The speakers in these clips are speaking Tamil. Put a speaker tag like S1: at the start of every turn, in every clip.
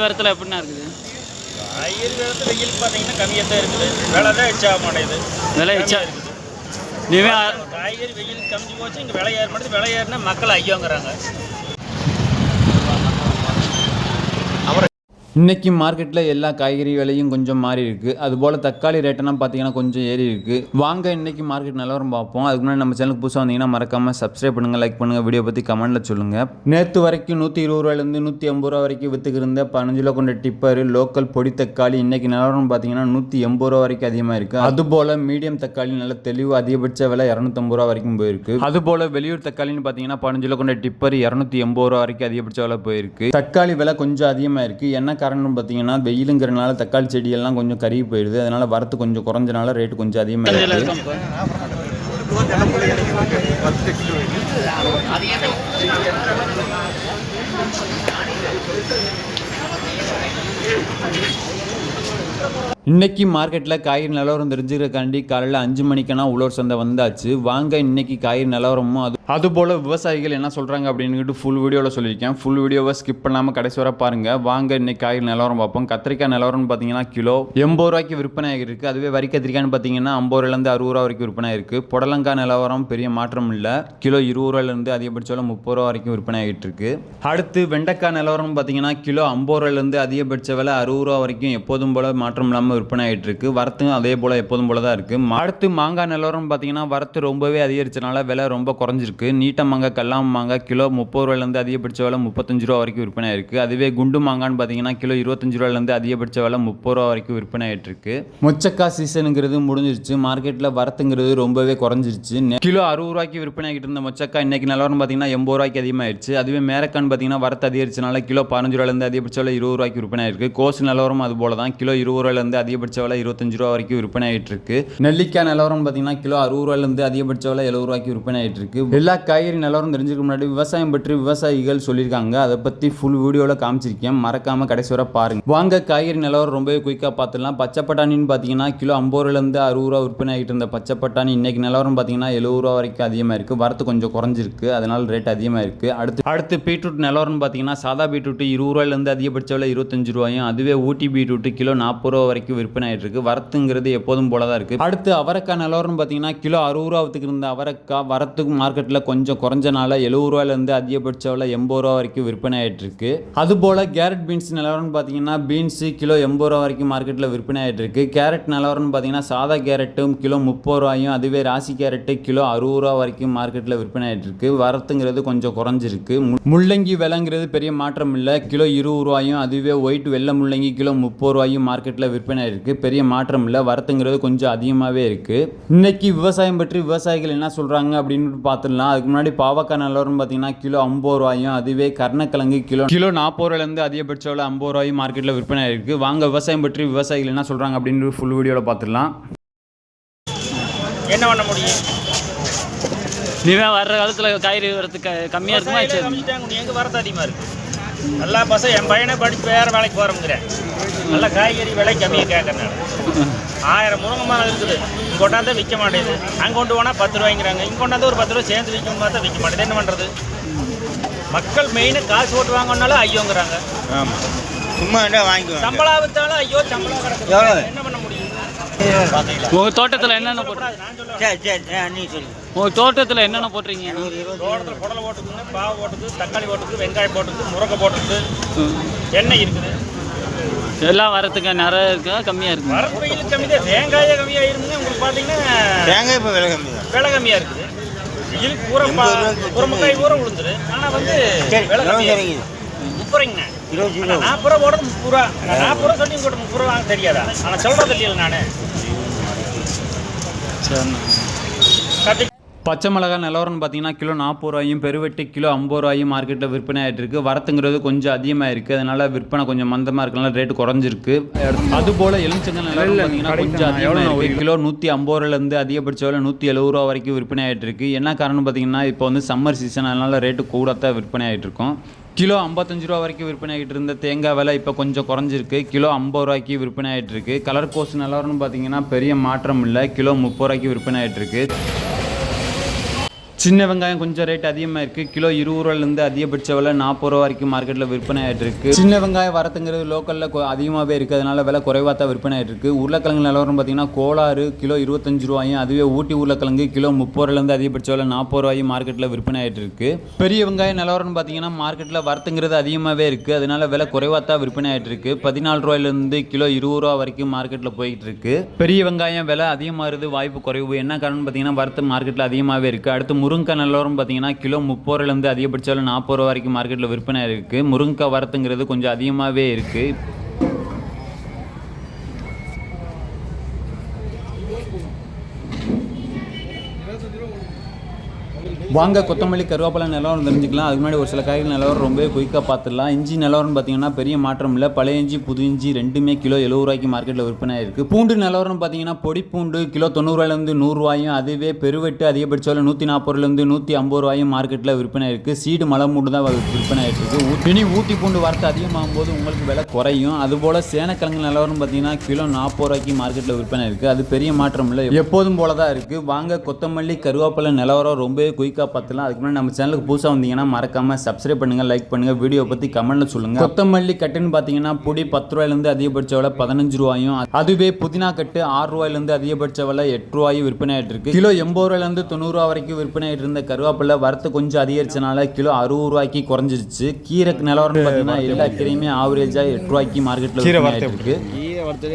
S1: வரத்தில் எப்படின்னா இருக்குது?
S2: காய்கறி வரத்து வெயிலுக்கு பார்த்தீங்கன்னா கம்மியாக தான் இருக்குது. விலை தான் எச்சா மாட்டேங்குது.
S1: விலை எச்சா
S2: இருக்குது.
S1: இனிமேல்
S2: காய்கறி வெயிலுக்கு கம்மி போச்சு. இங்கே விலை ஏற மாட்டேது. விலை ஏறினா மக்கள் ஐயோங்கிறாங்க.
S3: இன்றைக்கி மார்க்கெட்டில் எல்லா காய்கறி விலையும் கொஞ்சம் மாறி இருக்குது. அதுபோல் தக்காளி ரேட்டெல்லாம் பார்த்தீங்கன்னா கொஞ்சம் ஏறி இருக்குது. வாங்க இன்றைக்கி மார்க்கெட் நிலவரம் பார்ப்போம். அதுக்கு முன்னாடி நம்ம சேனலுக்கு புதுசாக வந்தீங்கன்னா மறக்காமல் சப்ஸ்கிரைப் பண்ணுங்கள், லைக் பண்ணுங்கள், வீடியோ பற்றி கமெண்ட்டில் சொல்லுங்கள். நேற்று வரைக்கும் 120 ரூபாயிலேருந்து 150 ரூபா வரைக்கும் விற்றுக்கு இருந்த 15 கிலோ கொண்ட டிப்பர் லோக்கல் பொடி தக்காளி இன்றைக்கி நிலவரம் பார்த்தீங்கன்னா 180 ரூபா வரைக்கும் அதிகமாக இருக்குது. அதுபோல் மீடியம் தக்காளி நல்ல தெளிவு அதிகபட்ச விலை 250 ரூபா வரைக்கும் போயிருக்கு. அதுபோல் வெளியூர் தக்காளின்னு பார்த்தீங்கன்னா 15 கிலோ கொண்ட டிப்பர் 280 ரூபா வரைக்கும் அதிகபட்ச விலை போயிருக்கு. தக்காளி விலை கொஞ்சம் அதிகமாக இருக்குது. என்ன காரணம் பார்த்தீங்கன்னா வெயிலுங்கிறனால தக்காளி செடியெல்லாம் கொஞ்சம் கருகி போயிடுது. அதனால வரத்து கொஞ்சம் குறைஞ்சனால ரேட்டு கொஞ்சம் அதிகமாக இருக்குது. இன்னைக்கு மார்க்கெட்டில் காய்கறி நிலவரம் தெரிஞ்சுக்கிறக்காண்டி காலையில் 5 மணிக்கான உழவர் சந்தை வந்தாச்சு. வாங்க இன்னைக்கு காய்கறி நிலவரமும் அதுபோல் விவசாயிகள் என்ன சொல்கிறாங்க அப்படின்னுட்டு ஃபுல் வீடியோவில் சொல்லியிருக்கேன். ஃபுல் வீடியோவை ஸ்கிப் பண்ணாமல் கடைசி வர பாருங்கள். வாங்க இன்னைக்கு காய்கறி நிலவரம் பார்ப்போம். கத்திரிக்காய் நிலவரம்னு பார்த்தீங்கன்னா கிலோ 80 ரூபாய்க்கு விற்பனை ஆகிருக்கு. அதுவே வரி கத்திரிக்காய்னு பார்த்தீங்கன்னா 50 ரூபாயிலேருந்து 60 ரூபா வரைக்கும் விற்பனை ஆகிருக்கு. புடலங்காய் நிலவரம் பெரிய மாற்றம் இல்லை. கிலோ 20 ரூபாயிலேருந்து அதிகபட்சம் 30 ரூபா வரைக்கும் விற்பனை ஆகிட்டு இருக்கு. அடுத்து வெண்டைக்காய் நிலவரம் பார்த்தீங்கன்னா கிலோ 50 ரூபாயிலேருந்து அதிகபட்ச விலை 60 ரூபா வரைக்கும் எப்போதும் போல் மாற்றம் இல்லாமல் விற்பனை ஆகிட்டு இருக்கு. வரத்தும் அதே போல் எப்போதும் போல தான் இருக்குது. அடுத்து மாங்காய் நிலவரம் பார்த்தீங்கன்னா வரத்து ரொம்பவே அதிகரிச்சனால விலை ரொம்ப குறைஞ்சிருக்கு. நீட்ட மாங்காய் கல்லாம் மாங்காய் கிலோ 30 ரூபாயிலேருந்து அதிகபட்ச விலை 35 ரூபா வரைக்கும் விற்பனை ஆயிருக்கு. அதுவே குண்டு மாங்கான்னு பார்த்தீங்கன்னா கிலோ 25 ரூபாயிலேருந்து அதிகபட்ச விலை 30 ரூபா வரைக்கும் விற்பனை ஆகிட்டு இருக்கு. மொச்சக்காய் சீசனுங்கிறது முடிஞ்சிருச்சு. மார்க்கெட்டில் வரத்துங்கிறது ரொம்பவே குறைஞ்சிருச்சு. கிலோ 60 ரூபாய்க்கு விற்பனை ஆகிட்டு இருந்த மொச்சக்காய் இன்னைக்கு நிலவரம் பார்த்தீங்கன்னா 80 ரூபாய்க்கு அதிகமாகிடுச்சு. அதுவே மேரக்கான்னு பார்த்தீங்கன்னா வரத்து அதிகரிச்சனால கிலோ 15 ரூபாயிலேருந்து அதிகபட்ச விலை 20 ரூபாய்க்கு விற்பனை ஆயிருக்கு. கோஸ் நிலவரம் அது போல தான். கிலோ 20 ரூபாயிலேருந்து அதிகபட்ச விலை 25 ரூபா வரைக்கும் விற்பனை ஆகிட்டு இருக்கு. நெல்லிக்காய் நிலவரம் பார்த்தீங்கன்னா கிலோ 60 ரூபாயிலேருந்து அதிகபட்ச விலை 70 ரூபாய்க்கு விற்பனை ஆகிட்டு இருக்கு. எல்லா காய்கறி நிலவரம் தெரிஞ்சுக்க முன்னாடி விவசாயம் பற்றி விவசாயிகள் சொல்லியிருக்காங்க. அதை பற்றி ஃபுல் வீடியோவில் காமிச்சிருக்கேன். மறக்காம கடைசி வரை பாருங்க. வாங்க காய்கறி நிலவரம் ரொம்பவே குயிக்காக பார்த்துடலாம். பச்சை பட்டாணின்னு பார்த்தீங்கன்னா கிலோ 50 ரூபாயிலேருந்து 60 ரூபா விற்பனை ஆகிட்டு இருந்த பச்சை பட்டாணி இன்னைக்கு நிலவரம் பார்த்தீங்கன்னா 70 ரூபா வரைக்கும் அதிகமாக இருக்கு. வரத்து கொஞ்சம் குறைஞ்சிருக்கு. அதனால ரேட் அதிகமாக இருக்கு. அடுத்து பீட்ரூட் நிலவரம் பார்த்தீங்கன்னா சாதா பீட்ரூட் 20 ரூபாயிலேருந்து அதிகபட்ச விலை 25 ரூபாயும். அதுவே ஊட்டி பீட்ரூட் கிலோ 40 ரூபா வரைக்கும் விற்பனை ஆகிட்டு இருக்கு. வரத்துங்கிறது எப்போதும் போல தான் இருக்குது. அடுத்து அவரைக்காய் நிலவரம் பார்த்தீங்கன்னா கிலோ 60 ரூபாவுக்கு இருந்த அவரைக்காய் வரத்துக்கு மார்க்கெட்டில் கொஞ்சம் குறைஞ்சனால 70 ரூபாயிலேருந்து அதிகபட்ச விலை 80 ரூபா வரைக்கும் விற்பனை ஆகிட்டு இருக்கு. அதுபோல் கேரட் பீன்ஸ் நிலவரம் பார்த்தீங்கன்னா பீன்ஸ் கிலோ 80 ரூபா வரைக்கும் மார்க்கெட்டில் விற்பனை ஆகிட்டு இருக்கு. கேரட் நிலவரம் பார்த்தீங்கன்னா சாதா கேரட்டும் கிலோ 30 ரூபாயும். அதுவே ராசி கேரட்டு கிலோ 60 ரூபா வரைக்கும் மார்க்கெட்டில் விற்பனை ஆகிட்டு இருக்கு. வரத்துங்கிறது கொஞ்சம் குறைஞ்சிருக்கு. முள்ளங்கி விலைங்கிறது பெரிய மாற்றம் இல்லை. கிலோ 20 ரூபாயும். அதுவே ஒயிட் வெள்ளை முள்ளங்கி கிலோ 30 ரூபாயும் மார்க்கெட்டில் விற்பனை ஆகிருக்கு. பெரிய மாற்றம் இல்லை. வரத்துங்கிறது கொஞ்சம் அதிகமாகவே இருக்குது. இன்னைக்கு விவசாயம் பற்றி விவசாயிகள் என்ன சொல்கிறாங்க அப்படின்னு பார்த்துடலாம். அதுக்கு முன்னாடி பாவக்காய் நிலவரம் பார்த்தீங்கன்னா கிலோ 50 ரூபாயும். அதுவே கருணக்கிழங்கு கிலோ 40 ரூபாயிலேருந்து அதிகபட்ச விலை 50 ரூபாயும் மார்க்கெட்டில் விற்பனை ஆகிருக்கு. வாங்க விவசாயம் பற்றி விவசாயிகள் என்ன சொல்கிறாங்க அப்படின்னு ஃபுல் வீடியோவில் பார்த்துடலாம்.
S2: என்ன பண்ண முடியும்?
S1: இனிமேல் வர்ற காலத்தில் காய்கறி வரத்துக்கு கம்மியாக இருக்குமா?
S2: எங்கே வரத்து அதிகமாக இருக்குது. நல்லா பசங்க என் பையனை படித்து வேறு வேலைக்கு போகிறோங்கிறேன். நல்லா காய்கறி விலை கம்மியாக கேட்கறனால 1000 முருங்கை மரம் இருக்குது. இங்கே கொண்டாந்து விற்க மாட்டேது. அங்கே கொண்டு போனால் 10 ரூபாய்ங்கிறாங்க. இங்கே கொண்டாந்து ஒரு 10 ரூபா சேர்ந்து விற்கும் பார்த்தா விற்க மாட்டேது. என்ன பண்ணுறது? மக்கள் மெயினாக காசு போட்டு வாங்கினாலும் ஐயோங்கிறாங்க.
S4: ஆமாம், சும்மா என்ன வாங்கிக்குவாங்க.
S2: சம்பளம் விற்றாலும் ஐயோ சம்பளம் கிடக்குது. என்ன பண்ண முடியும்?
S1: உங்கள் தோட்டத்தில் என்னென்ன போட்டு உங்கள் தோட்டத்தில் என்னென்ன போட்டுறீங்க?
S2: தோட்டத்தில் புடலை போட்டுக்குங்க, பாவை போட்டுக்கு, தக்காளி போட்டுக்கு, வெங்காயம் போட்டுக்கு, முருங்கை போட்டுக்கு, எண்ணெய் இருக்குது.
S1: எல்லாம் வரத்துக்கு நிறைய இருக்கா கம்மியாக இருக்குது?
S2: வரத்து வெயில் கம்மி தான். தேங்காயே கம்மியாக இருந்துங்க. உங்களுக்கு பார்த்தீங்கன்னா
S4: தேங்காய் இப்போ விலை கம்மி தான்.
S2: விலை கம்மியாக இருக்குது. வெயிலுக்கு பூரா பூரா விழுந்துரு. ஆனால் வந்து விலை கம்மியாக 30 ரூபாய்ங்கண்ணா. 40 ரூபா போடுறது 30 ரூபா. 40 ரூபா சொல்லி போட்டு 30 ரூபா வாங்க தெரியாதா? ஆனால் சொல்கிறது இல்லையில நான்.
S1: சரி.
S3: பச்சை மிளகாய் நிலவரம்னு பார்த்தீங்கன்னா கிலோ 40 ரூபாயும். பெருவெட்டி கிலோ 50 ரூபாயும் மார்க்கெட்டில் விற்பனை ஆகிட்டு இருக்குது. வரத்துங்கிறது கொஞ்சம் அதிகமாக இருக்குது. அதனால் விற்பனை கொஞ்சம் மந்தமாக இருக்கனால ரேட்டு குறைஞ்சிருக்கு. அதுபோல் எலுமிச்சங்க நிலவரம் பார்த்தீங்கன்னா கொஞ்சம் அதிகமாக இருக்குது. கிலோ 150 ரூபாயிலேருந்து அதிகபட்ச விலை 170 ரூபா வரைக்கும் விற்பனை ஆகிட்டு இருக்குது. என்ன காரணம் பார்த்தீங்கன்னா இப்போ வந்து சம்மர் சீசன், அதனால் ரேட்டு கூடத்தான் விற்பனை ஆகிட்டு இருக்கும். கிலோ 55 ரூபா வரைக்கும் விற்பனை ஆகிட்டு இருந்த தேங்காய் விலை இப்போ கொஞ்சம் குறைஞ்சிருக்கு. கிலோ 50 ரூபாய்க்கு விற்பனை ஆகிட்டு இருக்கு. கலர் கோஸ் நிலவரம்னு பார்த்தீங்கன்னா பெரிய மாற்றம் இல்லை. கிலோ 30 ரூபாய்க்கு விற்பனை ஆகிட்டு இருக்கு. சின்ன வெங்காயம் கொஞ்சம் ரேட் அதிகமாக இருக்குது. கிலோ 20 ரூபாயிலேருந்து அதிகபட்ச விலை 40 ரூபா வரைக்கும் மார்க்கெட்டில் விற்பனை ஆகிட்டு இருக்குது. சின்ன வெங்காயம் வரத்துங்கிறது லோக்கலில் அதிகமாகவே இருக்குது, அதனால் விலை குறைவாக தான் விற்பனை ஆகிட்டு இருக்குது. உருளைக்கிழங்கு நிலவரம் பார்த்தீங்கன்னா கோலாறு கிலோ 25 ரூபாயும், அதுவே ஊட்டி உருளைக்கிழங்கு கிலோ 30 ரூபாயிலேருந்து அதிகபட்ச விலை 40 ரூபாயும் மார்க்கெட்டில் விற்பனை ஆகிட்டு இருக்குது. பெரிய வெங்காயம் நிலவரம்னு பார்த்தீங்கன்னா மார்க்கெட்டில் வரத்துங்கிறது அதிகமாகவே இருக்குது, அதனால் விலை குறைவாக தான் விற்பனை ஆகிட்டு இருக்குது. 14 ரூபாயிலேருந்து கிலோ 20 ரூபா வரைக்கும் மார்க்கெட்டில் போயிட்டு இருக்கு. பெரிய வெங்காயம் விலை அதிகமாகிறது வாய்ப்பு குறைவு. என்ன காரணம் பார்த்தீங்கன்னா வரத்து மார்க்கெட்டில் அதிகமாகவே இருக்குது. அடுத்து முருங்கை நிலவரம் பார்த்தீங்கன்னா கிலோ 30 ரூபாயிலேருந்து அதிகபட்ச விலை 40 ரூபா வரைக்கும் மார்க்கெட்டில் விற்பனை இருக்குது. முருங்கை வரத்துங்கிறது கொஞ்சம் அதிகமாகவே இருக்குது. வாங்க கொத்தமல்லி கருவேப்பிலை நிலவரம் தெரிஞ்சுக்கலாம். அதுக்கு முன்னாடி ஒரு சில காய்கறி நிலவரம் ரொம்பவே குயிக்காக பார்த்துடலாம். இஞ்சி நிலவரம் பார்த்தீங்கன்னா பெரிய மாற்றம் இல்லை. பழைய இஞ்சி புது இஞ்சி ரெண்டுமே கிலோ 70 ரூபாய்க்கு மார்க்கெட்டில் விற்பனை இருக்குது. பூண்டு நிலவரம் பார்த்தீங்கன்னா பொடி பூண்டு கிலோ 90 ரூபாயிலேருந்து 100 ரூபாயும், அதுவே பெருவெட்டு அதிகபட்ச விலை 140 ரூபாயிலேருந்து 150 ரூபாயும் மார்க்கெட்டில் விற்பனை இருக்குது. சீடு மலை மூண்டு தான் விற்பனை ஆகிட்டு இருக்குது. இனி ஊட்டி பூண்டு வரத்து அதிகமாகும் போது உங்களுக்கு விலை குறையும். அதுபோல் சேனக்கிழங்கு நிலவரம் பார்த்தீங்கன்னா கிலோ 40 ரூபாய்க்கு மார்க்கெட்டில் விற்பனை இருக்குது. அது பெரிய மாற்றம் இல்லை, எப்போதும் போல தான் இருக்குது. வாங்க கொத்தமல்லி கருவேப்பிலை நிலவரம் ரொம்பவே குயிக்காக பார்த்துலாம். அதுக்கு முன்னாடி நம்ம சேனலுக்கு புதுசாக வந்தீங்கன்னா மறக்காம சப்ஸ்கிரைப் பண்ணுங்க, லைக் பண்ணுங்க, வீடியோ பற்றி கமெண்ட்ல சொல்லுங்க. கொத்தமல்லி கட்டுன்னு பார்த்தீங்கன்னா பொடி 10 ரூபாயிலேருந்து அதிகபட்ச விலை 15 ரூபாயும், அதுவே புதினா கட்டு 6 ரூபாயிலேருந்து அதிகபட்ச விலை 8 ரூபாயும் விற்பனை ஆகிட்டு இருக்கு. கிலோ 80 ரூபாயிலேருந்து 90 ரூபா வரைக்கும் விற்பனை ஆகிட்டு இருந்த கருவேப்பிலை வரத்து கொஞ்சம் அதிகரிச்சனால கிலோ 60 ரூபாய்க்கு குறைஞ்சிருச்சு. கீரை நிலவரம் பார்த்தீங்கன்னா எல்லா கீரையுமே ஆவரேஜா 8 ரூபாய்க்கு மார்க்கெட்டில் விற்பனை ஆகிட்டு இருக்கு.
S5: கீரை வரத்து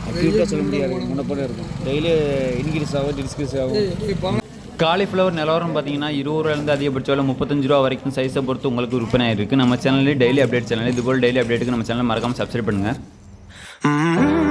S5: அக்யூரேட்டாக சொல்ல முடியாது, முன்னப்பட இருக்கும். டெய்லி இன்க்ரீஸ் ஆகும், டிஸ்க்ரீஸ் ஆகும்.
S3: காலிஃப்ளவர் நிலவரம் பார்த்தீங்கன்னா 20 ரூபாயிலேருந்து அதிகபட்ச விலை 35 ரூபா வரைக்கும் சைஸை பொறுத்து உங்களுக்கு விற்பனை இருக்குது. நம்ம சேனலில் டெய்லி அப்டேட் சேனல், இதுபோல் டெய்லி அப்டேட்டுக்கு நம்ம சேனல் மறக்காமல் சப்ஸ்கிரைப் பண்ணுங்கள்.